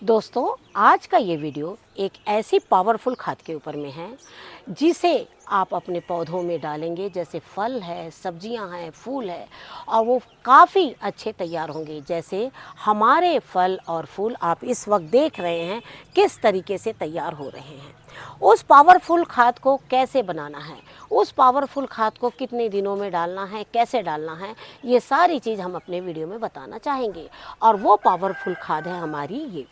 दोस्तों, आज का ये वीडियो एक ऐसी पावरफुल खाद के ऊपर में है जिसे आप अपने पौधों में डालेंगे। जैसे फल है, सब्जियां हैं, फूल है और वो काफ़ी अच्छे तैयार होंगे। जैसे हमारे फल और फूल आप इस वक्त देख रहे हैं किस तरीके से तैयार हो रहे हैं। उस पावरफुल खाद को कैसे बनाना है, उस पावरफुल खाद को कितने दिनों में डालना है, कैसे डालना है, ये सारी चीज़ हम अपने वीडियो में बताना चाहेंगे। और वो पावरफुल खाद है हमारी ये।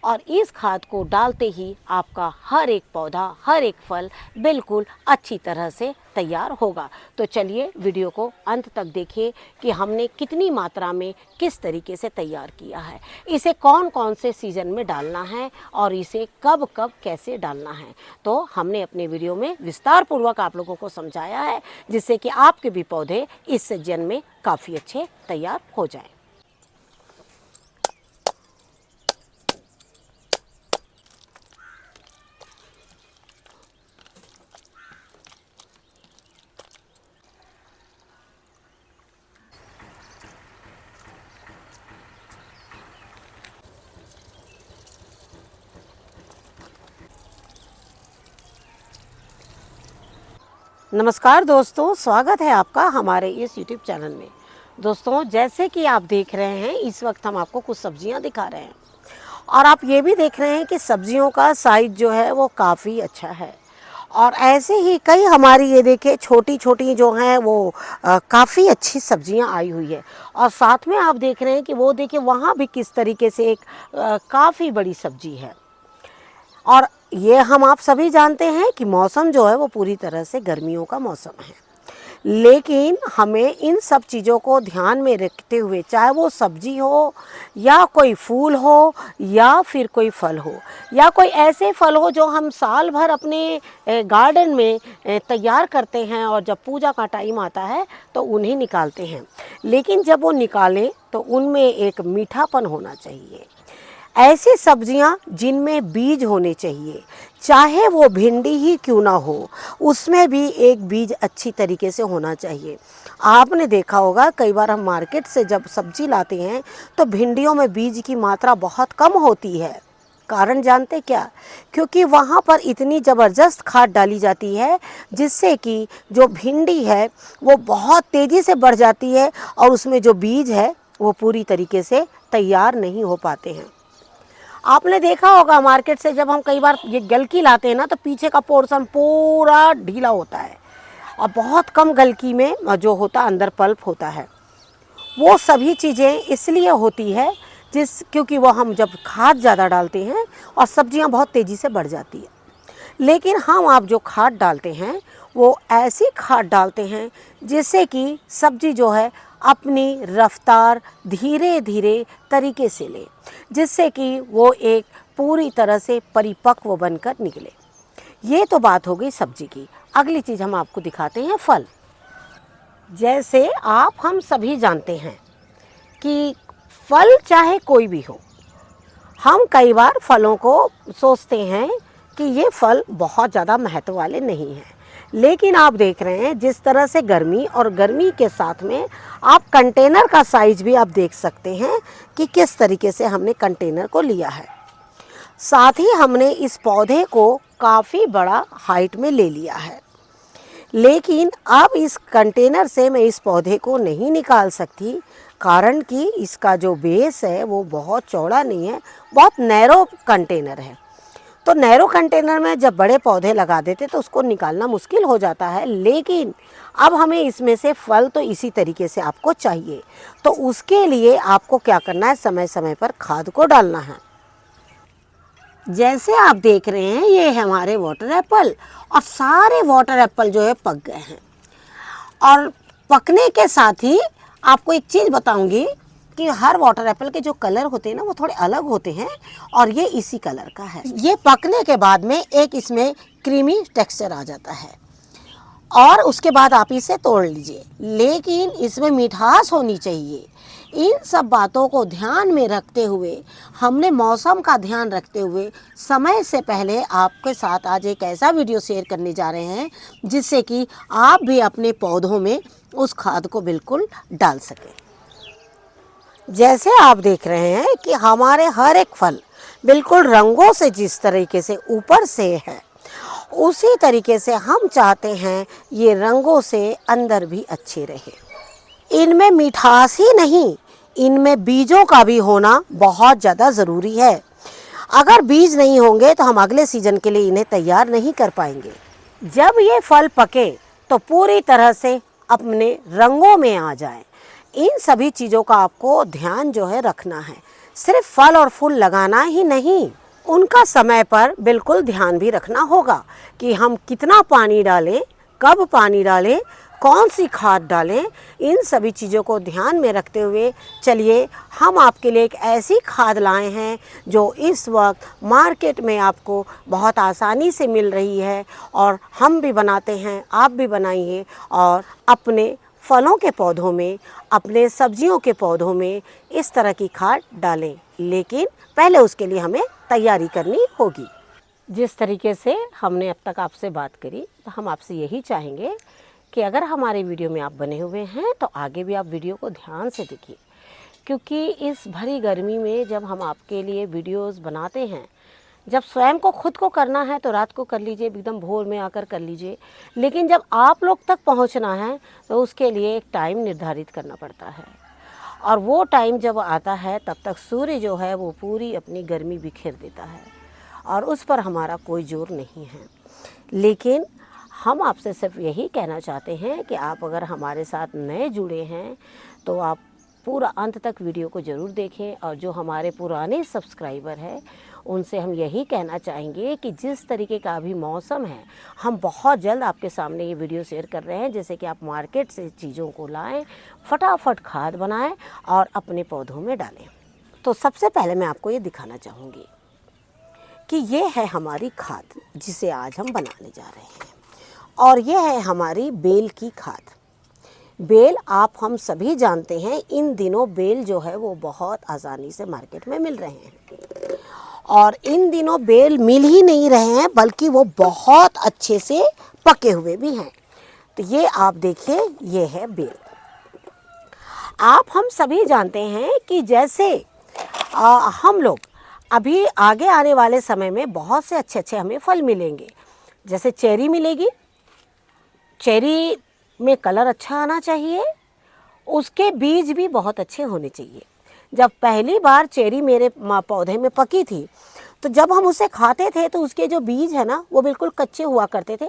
और इस खाद को डालते ही आपका हर एक पौधा, हर एक फल बिल्कुल अच्छी तरह से तैयार होगा। तो चलिए वीडियो को अंत तक देखिए कि हमने कितनी मात्रा में किस तरीके से तैयार किया है, इसे कौन कौन से सीज़न में डालना है और इसे कब कब कैसे डालना है। तो हमने अपने वीडियो में विस्तार पूर्वक आप लोगों को समझाया है जिससे कि आपके भी पौधे इस सीजन में काफ़ी अच्छे तैयार हो जाएं। नमस्कार दोस्तों, स्वागत है आपका हमारे इस YouTube चैनल में। दोस्तों, जैसे कि आप देख रहे हैं इस वक्त हम आपको कुछ सब्जियां दिखा रहे हैं और आप ये भी देख रहे हैं कि सब्जियों का साइज जो है वो काफ़ी अच्छा है। और ऐसे ही कई हमारी ये देखिए छोटी छोटी जो हैं वो काफ़ी अच्छी सब्जियां आई हुई है। और साथ में आप देख रहे हैं कि वो देखिए वहाँ भी किस तरीके से एक काफ़ी बड़ी सब्जी है। और ये हम आप सभी जानते हैं कि मौसम जो है वो पूरी तरह से गर्मियों का मौसम है, लेकिन हमें इन सब चीज़ों को ध्यान में रखते हुए, चाहे वो सब्जी हो या कोई फूल हो या फिर कोई फल हो या कोई ऐसे फल हो जो हम साल भर अपने गार्डन में तैयार करते हैं और जब पूजा का टाइम आता है तो उन्हें निकालते हैं, लेकिन जब वो निकालें तो उनमें एक मीठापन होना चाहिए। ऐसी सब्जियां जिनमें बीज होने चाहिए, चाहे वो भिंडी ही क्यों ना हो, उसमें भी एक बीज अच्छी तरीके से होना चाहिए। आपने देखा होगा कई बार हम मार्केट से जब सब्जी लाते हैं तो भिंडियों में बीज की मात्रा बहुत कम होती है। कारण जानते क्या? क्योंकि वहाँ पर इतनी ज़बरदस्त खाद डाली जाती है जिससे कि जो भिंडी है वो बहुत तेज़ी से बढ़ जाती है और उसमें जो बीज है वो पूरी तरीके से तैयार नहीं हो पाते हैं। आपने देखा होगा मार्केट से जब हम कई बार ये गलकी लाते हैं ना तो पीछे का पोर्शन पूरा ढीला होता है और बहुत कम गलकी में जो होता अंदर पल्प होता है। वो सभी चीज़ें इसलिए होती है क्योंकि वो हम जब खाद ज़्यादा डालते हैं और सब्जियां बहुत तेज़ी से बढ़ जाती है। लेकिन हम आप जो खाद डालते हैं वो ऐसी खाद डालते हैं जिससे कि सब्जी जो है अपनी रफ्तार धीरे धीरे तरीके से ले, जिससे कि वो एक पूरी तरह से परिपक्व बनकर निकले। ये तो बात हो गई सब्जी की। अगली चीज़ हम आपको दिखाते हैं फल। जैसे हम सभी जानते हैं कि फल चाहे कोई भी हो, हम कई बार फलों को सोचते हैं कि ये फल बहुत ज़्यादा महत्व वाले नहीं हैं, लेकिन आप देख रहे हैं जिस तरह से गर्मी के साथ में आप कंटेनर का साइज भी आप देख सकते हैं कि किस तरीके से हमने कंटेनर को लिया है। साथ ही हमने इस पौधे को काफ़ी बड़ा हाइट में ले लिया है, लेकिन अब इस कंटेनर से मैं इस पौधे को नहीं निकाल सकती, कारण कि इसका जो बेस है वो बहुत चौड़ा नहीं है, बहुत नैरो कंटेनर है। तो नैरो कंटेनर में जब बड़े पौधे लगा देते तो उसको निकालना मुश्किल हो जाता है, लेकिन अब हमें इसमें से फल तो इसी तरीके से आपको चाहिए। तो उसके लिए आपको क्या करना है, समय समय पर खाद को डालना है। जैसे आप देख रहे हैं ये है हमारे वाटर एप्पल और सारे वाटर एप्पल जो है पक गए हैं। और पकने के साथ ही आपको एक चीज़ बताऊंगी कि हर वाटर एप्पल के जो कलर होते हैं ना वो थोड़े अलग होते हैं और ये इसी कलर का है। ये पकने के बाद में एक इसमें क्रीमी टेक्सचर आ जाता है और उसके बाद आप इसे तोड़ लीजिए, लेकिन इसमें मिठास होनी चाहिए। इन सब बातों को ध्यान में रखते हुए, हमने मौसम का ध्यान रखते हुए समय से पहले आपके साथ आज एक ऐसा वीडियो शेयर करने जा रहे हैं जिससे कि आप भी अपने पौधों में उस खाद को बिल्कुल डाल सकें। जैसे आप देख रहे हैं कि हमारे हर एक फल बिल्कुल रंगों से जिस तरीके से ऊपर से है, उसी तरीके से हम चाहते हैं ये रंगों से अंदर भी अच्छे रहे। इनमें मिठास ही नहीं, इनमें बीजों का भी होना बहुत ज़्यादा ज़रूरी है। अगर बीज नहीं होंगे तो हम अगले सीजन के लिए इन्हें तैयार नहीं कर पाएंगे। जब ये फल पके तो पूरी तरह से अपने रंगों में आ जाए, इन सभी चीज़ों का आपको ध्यान जो है रखना है। सिर्फ फल और फूल लगाना ही नहीं, उनका समय पर बिल्कुल ध्यान भी रखना होगा कि हम कितना पानी डालें, कब पानी डालें, कौन सी खाद डालें। इन सभी चीज़ों को ध्यान में रखते हुए चलिए हम आपके लिए एक ऐसी खाद लाए हैं जो इस वक्त मार्केट में आपको बहुत आसानी से मिल रही है, और हम भी बनाते हैं, आप भी बनाइए और अपने फलों के पौधों में, अपने सब्जियों के पौधों में इस तरह की खाद डालें। लेकिन पहले उसके लिए हमें तैयारी करनी होगी। जिस तरीके से हमने अब तक आपसे बात करी, तो हम आपसे यही चाहेंगे कि अगर हमारे वीडियो में आप बने हुए हैं तो आगे भी आप वीडियो को ध्यान से देखिए, क्योंकि इस भरी गर्मी में जब हम आपके लिए वीडियोस बनाते हैं, जब स्वयं को खुद को करना है तो रात को कर लीजिए, एकदम भोर में आकर कर लीजिए, लेकिन जब आप लोग तक पहुंचना है तो उसके लिए एक टाइम निर्धारित करना पड़ता है, और वो टाइम जब आता है तब तक सूर्य जो है वो पूरी अपनी गर्मी बिखेर देता है, और उस पर हमारा कोई जोर नहीं है। लेकिन हम आपसे सिर्फ यही कहना चाहते हैं कि आप अगर हमारे साथ नए जुड़े हैं तो आप पूरा अंत तक वीडियो को ज़रूर देखें, और जो हमारे पुराने सब्सक्राइबर हैं उनसे हम यही कहना चाहेंगे कि जिस तरीके का अभी मौसम है, हम बहुत जल्द आपके सामने ये वीडियो शेयर कर रहे हैं, जैसे कि आप मार्केट से चीज़ों को लाएं, फटाफट खाद बनाएं और अपने पौधों में डालें। तो सबसे पहले मैं आपको ये दिखाना चाहूँगी कि ये है हमारी खाद जिसे आज हम बनाने जा रहे हैं, और ये है हमारी बेल की खाद। बेल आप हम सभी जानते हैं, इन दिनों बेल जो है वो बहुत आसानी से मार्केट में मिल रहे हैं, और इन दिनों बेल मिल ही नहीं रहे हैं बल्कि वो बहुत अच्छे से पके हुए भी हैं। तो ये आप देखिए, ये है बेल। आप हम सभी जानते हैं कि जैसे हम लोग अभी आगे आने वाले समय में बहुत से अच्छे अच्छे हमें फल मिलेंगे, जैसे चेरी मिलेगी। चेरी में कलर अच्छा आना चाहिए, उसके बीज भी बहुत अच्छे होने चाहिए। जब पहली बार चेरी मेरे पौधे में पकी थी तो जब हम उसे खाते थे तो उसके जो बीज है ना वो बिल्कुल कच्चे हुआ करते थे,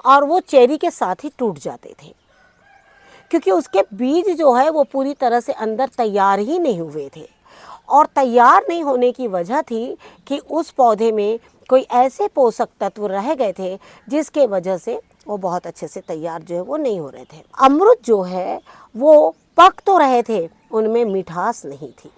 और वो चेरी के साथ ही टूट जाते थे, क्योंकि उसके बीज जो है वो पूरी तरह से अंदर तैयार ही नहीं हुए थे। और तैयार नहीं होने की वजह थी कि उस पौधे में कोई ऐसे पोषक तत्व रह गए थे जिसके वजह से वो बहुत अच्छे से तैयार जो है वो नहीं हो रहे थे। अमरूद जो है वो पक तो रहे थे, उनमें मिठास नहीं थी,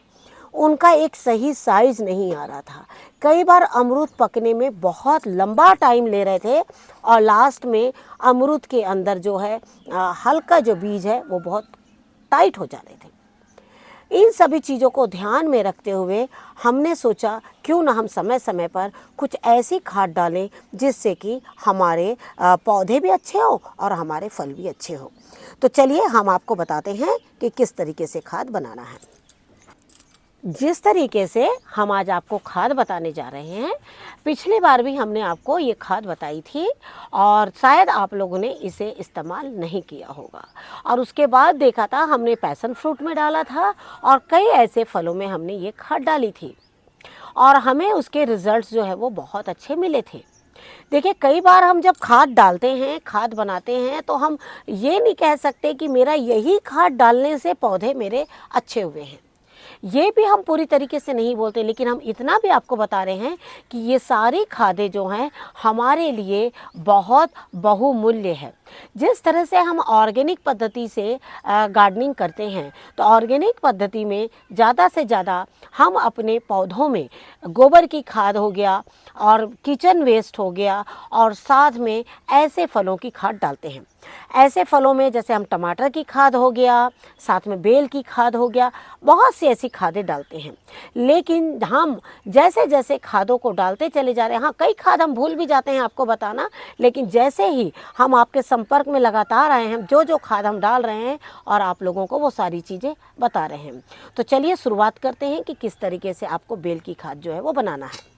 उनका एक सही साइज़ नहीं आ रहा था। कई बार अमरूद पकने में बहुत लंबा टाइम ले रहे थे, और लास्ट में अमरूद के अंदर जो है हल्का जो बीज है वो बहुत टाइट हो जा रहे थे। इन सभी चीज़ों को ध्यान में रखते हुए हमने सोचा क्यों ना हम समय समय पर कुछ ऐसी खाद डालें जिससे कि हमारे पौधे भी अच्छे हों और हमारे फल भी अच्छे हों। तो चलिए हम आपको बताते हैं कि किस तरीके से खाद बनाना है। जिस तरीके से हम आज आपको खाद बताने जा रहे हैं, पिछली बार भी हमने आपको ये खाद बताई थी, और शायद आप लोगों ने इसे इस्तेमाल नहीं किया होगा, और उसके बाद देखा था हमने पैशन फ्रूट में डाला था, और कई ऐसे फलों में हमने ये खाद डाली थी, और हमें उसके रिज़ल्ट्स जो है वो बहुत अच्छे मिले थे। देखिए, कई बार हम जब खाद डालते हैं, खाद बनाते हैं, तो हम ये नहीं कह सकते कि मेरा यही खाद डालने से पौधे मेरे अच्छे हुए हैं, ये भी हम पूरी तरीके से नहीं बोलते, लेकिन हम इतना भी आपको बता रहे हैं कि ये सारी खादें जो हैं हमारे लिए बहुत बहुमूल्य है। जिस तरह से हम ऑर्गेनिक पद्धति से गार्डनिंग करते हैं, तो ऑर्गेनिक पद्धति में ज़्यादा से ज़्यादा हम अपने पौधों में गोबर की खाद हो गया और किचन वेस्ट हो गया, और साथ में ऐसे फलों की खाद डालते हैं। ऐसे फलों में जैसे हम टमाटर की खाद हो गया, साथ में बेल की खाद हो गया, बहुत सी ऐसी खादें डालते हैं। लेकिन हम जैसे जैसे खादों को डालते चले जा रहे हैं, हाँ कई खाद हम भूल भी जाते हैं आपको बताना, लेकिन जैसे ही हम आपके संपर्क में लगातार आए हैं, जो जो खाद हम डाल रहे हैं और आप लोगों को वो सारी चीज़ें बता रहे हैं। तो चलिए शुरुआत करते हैं कि किस तरीके से आपको बेल की खाद जो है वो बनाना है।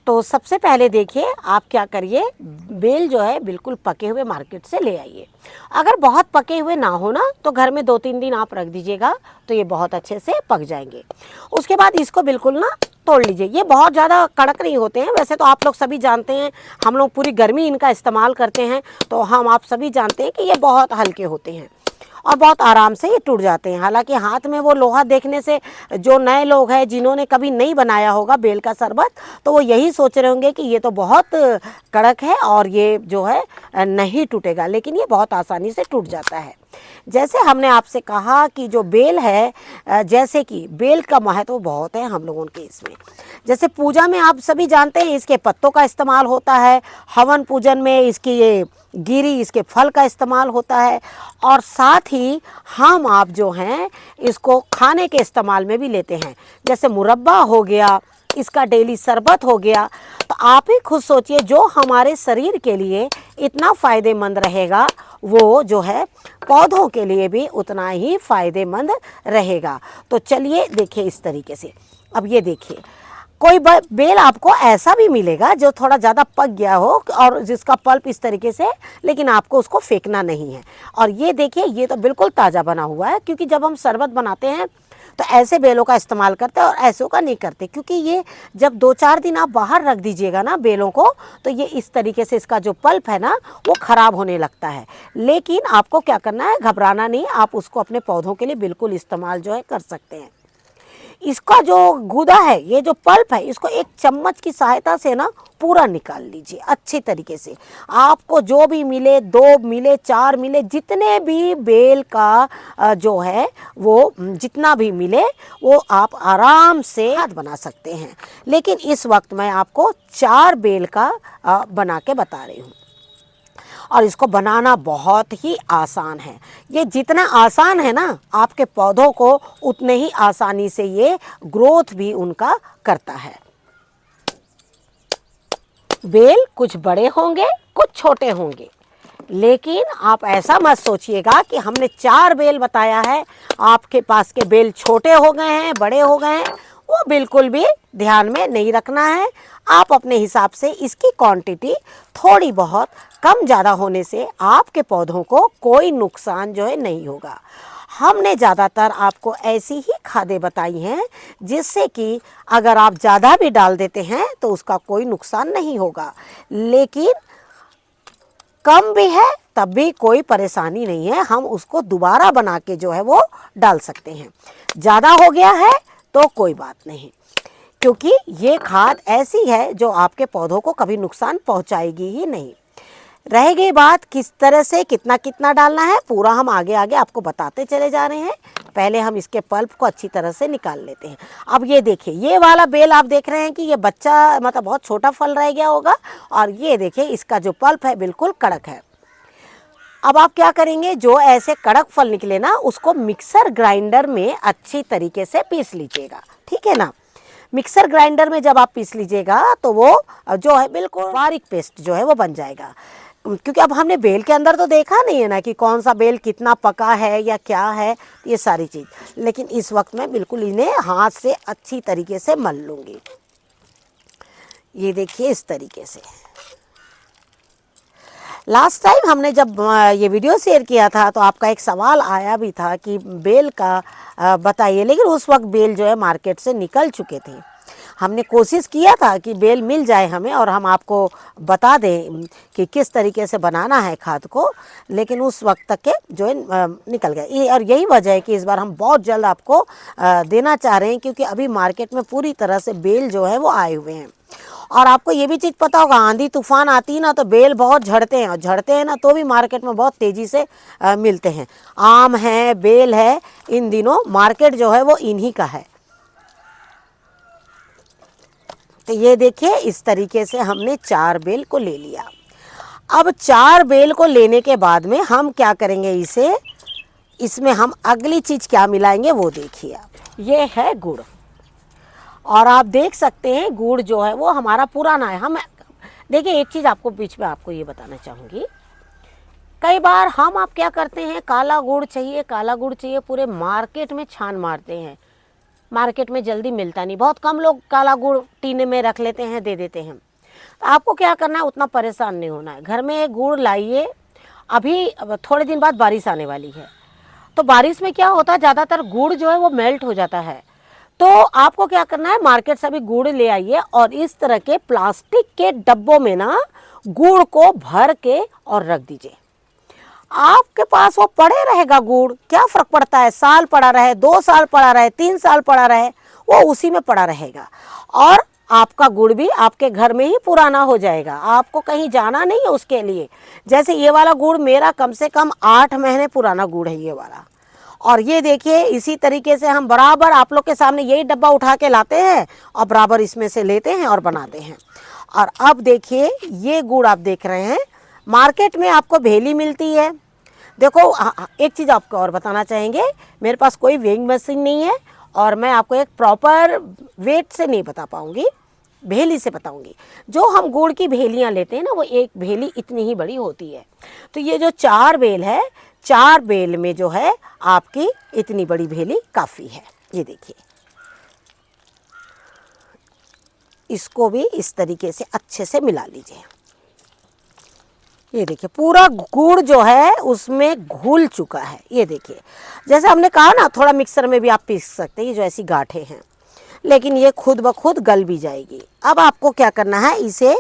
तो सबसे पहले देखिए, आप क्या करिए, बेल जो है बिल्कुल पके हुए मार्केट से ले आइए। अगर बहुत पके हुए ना हो ना तो घर में 2-3 दिन आप रख दीजिएगा, तो ये बहुत अच्छे से पक जाएंगे। उसके बाद इसको बिल्कुल ना तोड़ लीजिए। ये बहुत ज़्यादा कड़क नहीं होते हैं, वैसे तो आप लोग सभी जानते हैं, हम लोग पूरी गर्मी इनका इस्तेमाल करते हैं, तो हम आप सभी जानते हैं कि ये बहुत हल्के होते हैं और बहुत आराम से ये टूट जाते हैं। हालांकि हाथ में वो लोहा देखने से जो नए लोग हैं जिन्होंने कभी नहीं बनाया होगा बेल का शरबत, तो वो यही सोच रहे होंगे कि ये तो बहुत कड़क है और ये जो है नहीं टूटेगा, लेकिन ये बहुत आसानी से टूट जाता है। जैसे हमने आपसे कहा कि जो बेल है, जैसे कि बेल का महत्व बहुत है हम लोगों के इसमें। जैसे पूजा में आप सभी जानते हैं इसके पत्तों का इस्तेमाल होता है, हवन पूजन में इसकी ये गिरी, इसके फल का इस्तेमाल होता है, और साथ ही हम आप जो हैं इसको खाने के इस्तेमाल में भी लेते हैं। जैसे मुरब्बा हो गया, इसका डेली शरबत हो गया। तो आप ही खुद सोचिए, जो हमारे शरीर के लिए इतना फ़ायदेमंद रहेगा वो जो है पौधों के लिए भी उतना ही फ़ायदेमंद रहेगा। तो चलिए देखिए इस तरीके से। अब ये देखिए, कोई बेल आपको ऐसा भी मिलेगा जो थोड़ा ज़्यादा पक गया हो और जिसका पल्प इस तरीके से, लेकिन आपको उसको फेंकना नहीं है। और ये देखिए, ये तो बिल्कुल ताज़ा बना हुआ है, क्योंकि जब हम शरबत बनाते हैं तो ऐसे बेलों का इस्तेमाल करते हैं और ऐसों का नहीं करते, क्योंकि ये जब 2-4 दिन आप बाहर रख दीजिएगा ना बेलों को, तो ये इस तरीके से इसका जो पल्प है ना वो ख़राब होने लगता है। लेकिन आपको क्या करना है, घबराना नहीं, आप उसको अपने पौधों के लिए बिल्कुल इस्तेमाल जो है कर सकते हैं। इसका जो गूदा है, ये जो पल्प है, इसको एक चम्मच की सहायता से ना पूरा निकाल लीजिए अच्छी तरीके से। आपको जो भी मिले, 2 मिले, 4 मिले, जितने भी बेल का जो है वो जितना भी मिले वो आप आराम से खाद बना सकते हैं। लेकिन इस वक्त मैं आपको 4 बेल का बना के बता रही हूँ, और इसको बनाना बहुत ही आसान है। ये जितना आसान है ना, आपके पौधों को उतने ही आसानी से ये ग्रोथ भी उनका करता है। बेल कुछ बड़े होंगे, कुछ छोटे होंगे, लेकिन आप ऐसा मत सोचिएगा कि हमने 4 बेल बताया है, आपके पास के बेल छोटे हो गए हैं, बड़े हो गए हैं, वो बिल्कुल भी ध्यान में नहीं रखना है। आप अपने हिसाब से इसकी क्वांटिटी थोड़ी बहुत कम ज़्यादा होने से आपके पौधों को कोई नुकसान जो है नहीं होगा। हमने ज़्यादातर आपको ऐसी ही खादें बताई हैं जिससे कि अगर आप ज़्यादा भी डाल देते हैं तो उसका कोई नुकसान नहीं होगा, लेकिन कम भी है तब भी कोई परेशानी नहीं है, हम उसको दोबारा बना के जो है वो डाल सकते हैं। ज़्यादा हो गया है तो कोई बात नहीं, क्योंकि ये खाद ऐसी है जो आपके पौधों को कभी नुकसान पहुंचाएगी ही नहीं। रह गई बात किस तरह से कितना कितना डालना है, पूरा हम आगे आगे आपको बताते चले जा रहे हैं। पहले हम इसके पल्प को अच्छी तरह से निकाल लेते हैं। अब ये देखिए, ये वाला बेल आप देख रहे हैं कि ये बच्चा मतलब बहुत छोटा फल रह गया होगा, और ये देखिए इसका जो पल्प है बिल्कुल कड़क है। अब आप क्या करेंगे, जो ऐसे कड़क फल निकले ना उसको मिक्सर ग्राइंडर में अच्छी तरीके से पीस लीजिएगा, ठीक है ना। मिक्सर ग्राइंडर में जब आप पीस लीजिएगा तो वो जो है बिल्कुल बारीक पेस्ट जो है वो बन जाएगा। क्योंकि अब हमने बेल के अंदर तो देखा नहीं है ना कि कौन सा बेल कितना पका है या क्या है, ये सारी चीज़, लेकिन इस वक्त मैं बिल्कुल इन्हें हाथ से अच्छी तरीके से मल लूँगी। ये देखिए इस तरीके से। लास्ट टाइम हमने जब ये वीडियो शेयर किया था तो आपका एक सवाल आया भी था कि बेल का बताइए, लेकिन उस वक्त बेल जो है मार्केट से निकल चुके थे। हमने कोशिश किया था कि बेल मिल जाए हमें और हम आपको बता दें कि किस तरीके से बनाना है खाद को, लेकिन उस वक्त तक के जो है निकल गए। और यही वजह है कि इस बार हम बहुत जल्द आपको देना चाह रहे हैं, क्योंकि अभी मार्केट में पूरी तरह से बेल जो है वो आए हुए हैं। और आपको ये भी चीज़ पता होगा, आंधी तूफान आती है ना तो बेल बहुत झड़ते हैं, और झड़ते हैं ना तो भी मार्केट में बहुत तेज़ी से मिलते हैं। आम है, बेल है, इन दिनों मार्केट जो है वो इन्हीं का है। तो ये देखिए इस तरीके से हमने 4 बेल को ले लिया। अब 4 बेल को लेने के बाद में हम क्या करेंगे, इसमें हम अगली चीज़ क्या मिलाएंगे वो देखिए आप। ये है गुड़, और आप देख सकते हैं गुड़ जो है वो हमारा पुराना है। हम देखिए, एक चीज़ आपको बीच में आपको ये बताना चाहूँगी, कई बार हम आप क्या करते हैं, काला गुड़ चाहिए, काला गुड़ चाहिए, पूरे मार्केट में छान मारते हैं। मार्केट में जल्दी मिलता नहीं, बहुत कम लोग काला गुड़ टीने में रख लेते हैं, दे देते हैं। तो आपको क्या करना है, उतना परेशान नहीं होना है। घर में गुड़ लाइए। अभी थोड़े दिन बाद बारिश आने वाली है, तो बारिश में क्या होता है, ज़्यादातर गुड़ जो है वो मेल्ट हो जाता है। तो आपको क्या करना है, मार्केट से भी गुड़ ले आइए और इस तरह के प्लास्टिक के डब्बों में ना गुड़ को भर के और रख दीजिए। आपके पास वो पड़े रहेगा गुड़, क्या फ़र्क पड़ता है, साल पड़ा रहे, 2 साल पड़ा रहे, 3 साल पड़ा रहे, वो उसी में पड़ा रहेगा और आपका गुड़ भी आपके घर में ही पुराना हो जाएगा। आपको कहीं जाना नहीं है उसके लिए। जैसे ये वाला गुड़ मेरा कम से कम 8 महीने पुराना गुड़ है ये वाला, और ये देखिए इसी तरीके से हम बराबर आप लोग के सामने यही डब्बा उठा के लाते हैं और बराबर इसमें से लेते हैं और बनाते हैं। और अब देखिए, ये गुड़ आप देख रहे हैं, मार्केट में आपको भेली मिलती है। देखो, एक चीज़ आपको और बताना चाहेंगे, मेरे पास कोई वेइंग मशीन नहीं है और मैं आपको एक प्रॉपर वेट से नहीं बता पाऊँगी, भेली से बताऊंगी। जो हम गुड़ की भेलियां लेते हैं ना, वो एक भेली इतनी ही बड़ी होती है। तो ये जो 4 बेल है, 4 बेल में जो है आपकी इतनी बड़ी भेली काफ़ी है। ये देखिए, इसको भी इस तरीके से अच्छे से मिला लीजिए। ये देखिए, पूरा गुड़ जो है उसमें घुल चुका है। ये देखिए, जैसे हमने कहा ना, थोड़ा मिक्सर में भी आप पीस सकते हैं, ये जो ऐसी गांठें हैं, लेकिन ये खुद ब खुद गल भी जाएगी। अब आपको क्या करना है, इसे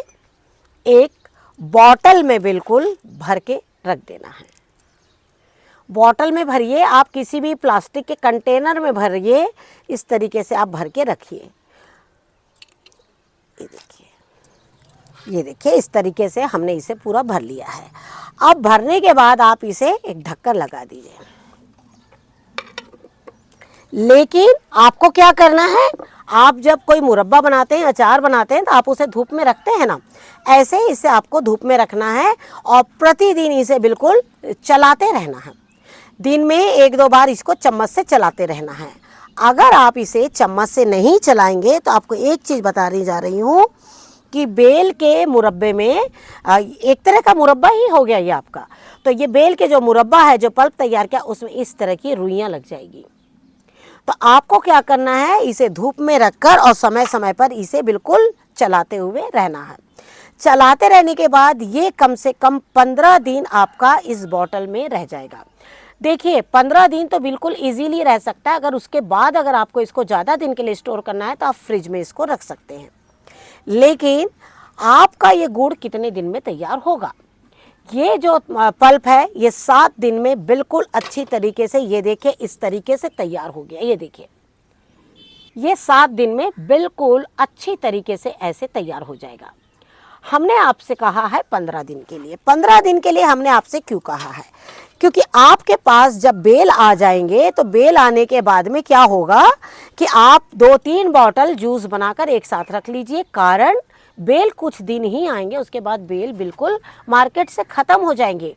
एक बॉटल में बिल्कुल भर के रख देना है। बॉटल में भरिए, आप किसी भी प्लास्टिक के कंटेनर में भरिए, इस तरीके से आप भर के रखिए। ये देखिए, इस तरीके से हमने इसे पूरा भर लिया है। अब भरने के बाद आप इसे एक ढक्कन लगा दीजिए। लेकिन आपको क्या करना है, आप जब कोई मुरब्बा बनाते हैं, अचार बनाते हैं, तो आप उसे धूप में रखते हैं ना, ऐसे ही इसे आपको धूप में रखना है और प्रतिदिन इसे बिल्कुल चलाते रहना है। दिन में 1-2 बार इसको चम्मच से चलाते रहना है। अगर आप इसे चम्मच से नहीं चलाएंगे तो आपको एक चीज़ बता जा रही हूँ कि बेल के मुरब्बे में एक तरह का मुरब्बा ही हो गया ये आपका। तो ये बेल के जो मुरब्बा है, जो पल्प तैयार किया, उसमें इस तरह की रुइयाँ लग जाएगी। तो आपको क्या करना है, इसे धूप में रखकर और समय समय पर इसे बिल्कुल चलाते हुए रहना है। चलाते रहने के बाद ये कम से कम 15 दिन आपका इस बॉटल में रह जाएगा। देखिए, 15 दिन तो बिल्कुल इजीली रह सकता है। अगर उसके बाद अगर आपको इसको ज़्यादा दिन के लिए स्टोर करना है तो आप फ्रिज में इसको रख सकते हैं। लेकिन आपका ये गुड़ कितने दिन में तैयार होगा, ये जो पल्प है ये 7 दिन में बिल्कुल अच्छी तरीके से, ये देखिए इस तरीके से तैयार हो गया। ये देखिए, ये 7 दिन में बिल्कुल अच्छी तरीके से ऐसे तैयार हो जाएगा। हमने आपसे कहा है 15 दिन के लिए। 15 दिन के लिए हमने आपसे क्यों कहा है, क्योंकि आपके पास जब बेल आ जाएंगे तो बेल आने के बाद में क्या होगा कि आप 2-3 बॉटल जूस बनाकर एक साथ रख लीजिए। कारण बेल कुछ दिन ही आएंगे, उसके बाद बेल बिल्कुल मार्केट से ख़त्म हो जाएंगे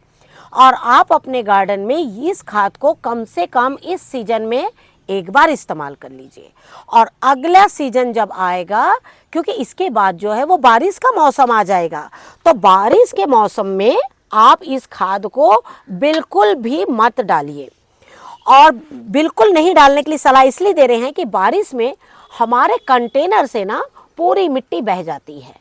और आप अपने गार्डन में इस खाद को कम से कम इस सीजन में एक बार इस्तेमाल कर लीजिए। और अगला सीजन जब आएगा, क्योंकि इसके बाद जो है वो बारिश का मौसम आ जाएगा, तो बारिश के मौसम में आप इस खाद को बिल्कुल भी मत डालिए। और बिल्कुल नहीं डालने के लिए सलाह इसलिए दे रहे हैं कि बारिश में हमारे कंटेनर से ना पूरी मिट्टी बह जाती है,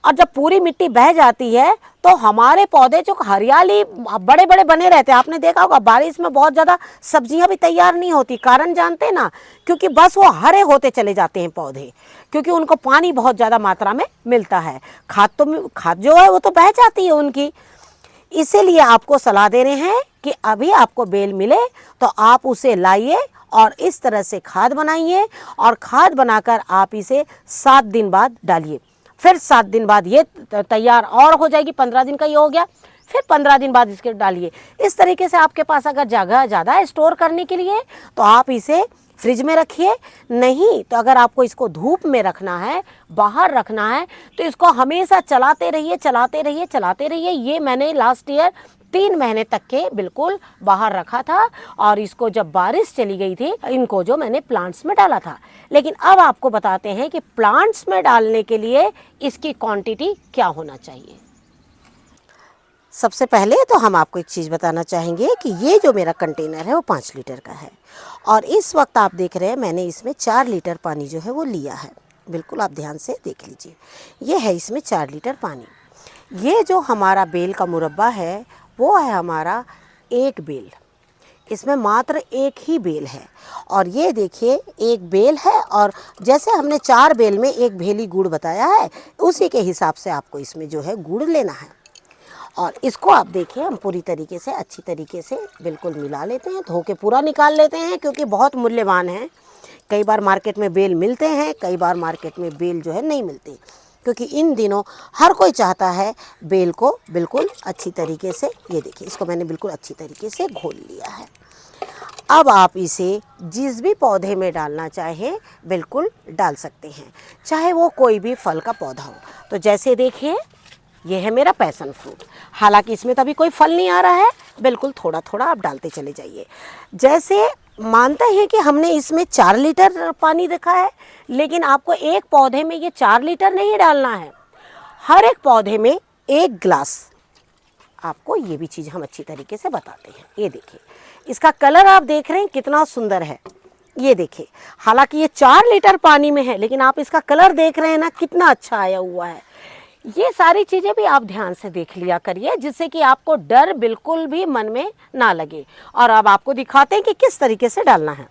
और जब पूरी मिट्टी बह जाती है तो हमारे पौधे जो हरियाली बड़े बड़े बने रहते हैं। आपने देखा होगा बारिश में बहुत ज़्यादा सब्जियां भी तैयार नहीं होती। कारण जानते हैं ना, क्योंकि बस वो हरे होते चले जाते हैं पौधे, क्योंकि उनको पानी बहुत ज़्यादा मात्रा में मिलता है। खाद जो है वो तो बह जाती है उनकी। इसीलिए आपको सलाह दे रहे हैं कि अभी आपको बेल मिले तो आप उसे लाइए और इस तरह से खाद बनाइए, और खाद बनाकर आप इसे 7 दिन बाद डालिए। फिर 7 दिन बाद ये तैयार और हो जाएगी। 15 दिन का ये हो गया, फिर 15 दिन बाद इसके डालिए। इस तरीके से आपके पास अगर जगह ज़्यादा है स्टोर करने के लिए तो आप इसे फ्रिज में रखिए, नहीं तो अगर आपको इसको धूप में रखना है, बाहर रखना है, तो इसको हमेशा चलाते रहिए, चलाते रहिए, चलाते रहिए। ये मैंने लास्ट ईयर 3 महीने तक के बिल्कुल बाहर रखा था, और इसको जब बारिश चली गई थी, इनको जो मैंने प्लांट्स में डाला था। लेकिन अब आपको बताते हैं कि प्लांट्स में डालने के लिए इसकी क्वांटिटी क्या होना चाहिए। सबसे पहले तो हम आपको एक चीज़ बताना चाहेंगे कि ये जो मेरा कंटेनर है वो 5 लीटर का है, और इस वक्त आप देख रहे हैं मैंने इसमें 4 लीटर पानी जो है वो लिया है। बिल्कुल आप ध्यान से देख लीजिए, ये है इसमें 4 लीटर पानी। ये जो हमारा बेल का मुरब्बा है वो है हमारा 1 बेल, इसमें मात्र 1 ही बेल है। और ये देखिए 1 बेल है, और जैसे हमने 4 बेल में 1 भेली गुड़ बताया है, उसी के हिसाब से आपको इसमें जो है गुड़ लेना है। और इसको आप देखिए हम पूरी तरीके से अच्छी तरीके से बिल्कुल मिला लेते हैं, धो के पूरा निकाल लेते हैं, क्योंकि बहुत मूल्यवान है। कई बार मार्केट में बेल मिलते हैं, कई बार मार्केट में बेल जो है नहीं मिलती, क्योंकि इन दिनों हर कोई चाहता है बेल को बिल्कुल अच्छी तरीके से। ये देखिए इसको मैंने बिल्कुल अच्छी तरीके से घोल लिया है। अब आप इसे जिस भी पौधे में डालना चाहें बिल्कुल डाल सकते हैं, चाहे वो कोई भी फल का पौधा हो। तो जैसे देखिए ये है मेरा पैशन फ्रूट, हालांकि इसमें तो अभी कोई फल नहीं आ रहा है, बिल्कुल थोड़ा थोड़ा आप डालते चले जाइए। जैसे मानते हैं कि हमने इसमें 4 लीटर पानी रखा है, लेकिन आपको एक पौधे में ये 4 लीटर नहीं डालना है, हर एक पौधे में 1 गिलास। आपको ये भी चीज़ हम अच्छी तरीके से बताते हैं। ये देखिए इसका कलर आप देख रहे हैं कितना सुंदर है। ये देखिए हालांकि ये 4 लीटर पानी में है, लेकिन आप इसका कलर देख रहे हैं ना कितना अच्छा आया हुआ है। ये सारी चीज़ें भी आप ध्यान से देख लिया करिए, जिससे कि आपको डर बिल्कुल भी मन में ना लगे। और अब आपको दिखाते हैं कि किस तरीके से डालना है।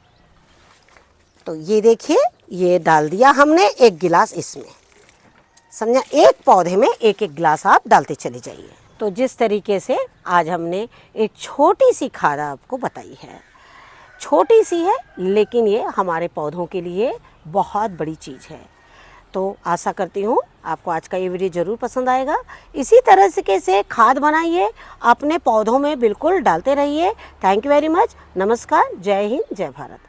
तो ये देखिए ये डाल दिया हमने 1 गिलास इसमें, समझा। एक पौधे में 1-1 गिलास आप डालते चले जाइए। तो जिस तरीके से आज हमने एक छोटी सी खाद आपको बताई है, छोटी सी है लेकिन ये हमारे पौधों के लिए बहुत बड़ी चीज़ है। तो आशा करती हूँ आपको आज का ये वीडियो ज़रूर पसंद आएगा। इसी तरह से खाद बनाइए, अपने पौधों में बिल्कुल डालते रहिए। Thank you very much. नमस्कार, जय हिंद, जय भारत।